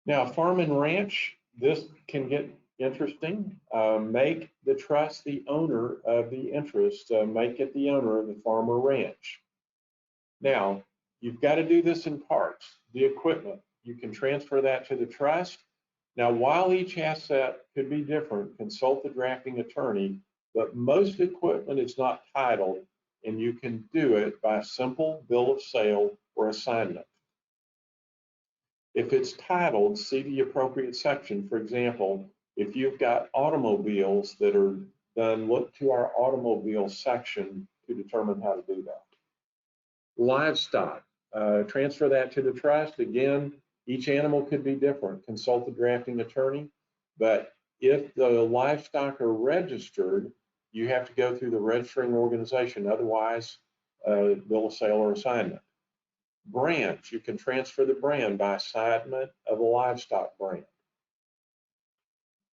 Now, farm and ranch, this can get interesting. Make the trust the owner of the interest. Make it the owner of the farm or ranch. Now, you've got to do this in parts. The equipment, you can transfer that to the trust. Now, while each asset could be different, consult the drafting attorney, but most equipment is not titled, and you can do it by a simple bill of sale or assignment. If it's titled, see the appropriate section. For example, if you've got automobiles that are done, look to our automobile section to determine how to do that. Livestock, transfer that to the trust. Again, each animal could be different. Consult the drafting attorney, but if the livestock are registered, you have to go through the registering organization. Otherwise, bill of sale or assignment. Branch, you can transfer the brand by assignment of a livestock brand.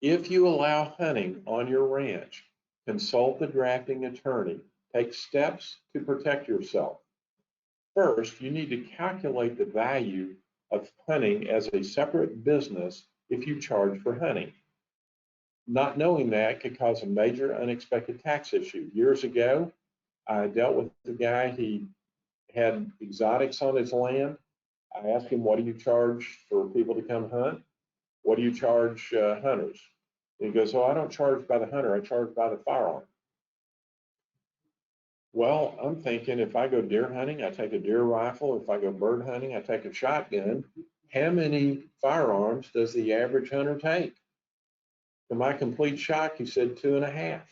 If you allow hunting on your ranch, consult the drafting attorney. Take steps to protect yourself. First, you need to calculate the value of hunting as a separate business if you charge for hunting. Not knowing that could cause a major unexpected tax issue. Years ago, I dealt with a guy, he had exotics on his land. I asked him, what do you charge for people to come hunt? What do you charge hunters? And he goes, oh, I don't charge by the hunter, I charge by the firearm. Well, I'm thinking if I go deer hunting, I take a deer rifle. If I go bird hunting, I take a shotgun. How many firearms does the average hunter take? To my complete shock, he said 2.5. I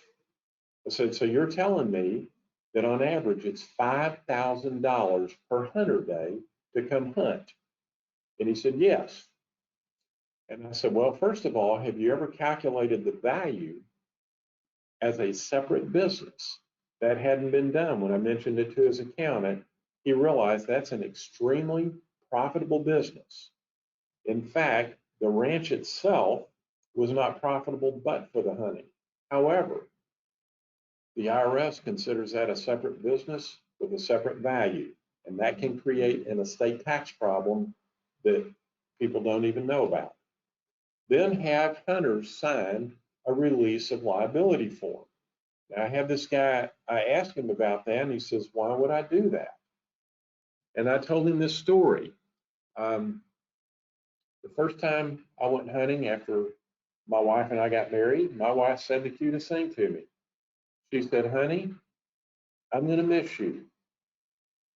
said, so you're telling me that on average it's $5,000 per hunter day to come hunt? And he said, yes. And I said, well, first of all, have you ever calculated the value as a separate business? That hadn't been done. When I mentioned it to his accountant, he realized that's an extremely profitable business. In fact, the ranch itself was not profitable but for the hunting. However, the IRS considers that a separate business with a separate value, and that can create an estate tax problem that people don't even know about. Then have hunters sign a release of liability form. Now, I have this guy, I asked him about that, and he says, why would I do that? And I told him this story. The first time I went hunting after my wife and I got married, my wife said the cutest thing to me. She said, honey, I'm going to miss you.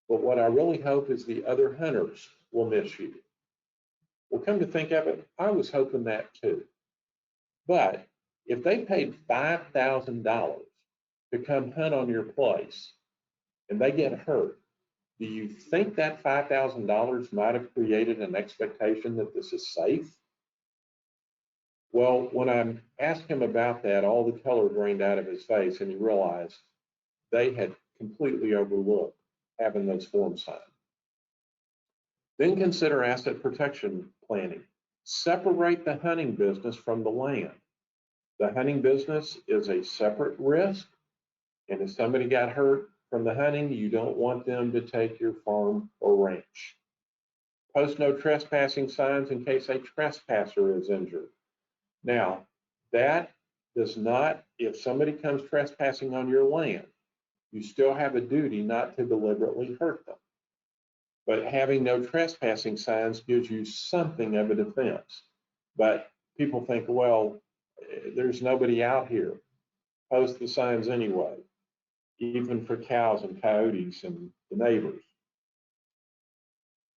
But what I really hope is the other hunters will miss you. Well, come to think of it, I was hoping that too. But if they paid $5,000 to come hunt on your place and they get hurt, do you think that $5,000 might have created an expectation that this is safe? Well, when I asked him about that, all the color drained out of his face, and he realized they had completely overlooked having those forms signed. Then consider asset protection planning. Separate the hunting business from the land. The hunting business is a separate risk, and if somebody got hurt from the hunting, you don't want them to take your farm or ranch. Post no trespassing signs in case a trespasser is injured. Now, that does not, if somebody comes trespassing on your land, you still have a duty not to deliberately hurt them. But having no trespassing signs gives you something of a defense. But people think, well, there's nobody out here. Post the signs anyway, even for cows and coyotes and the neighbors.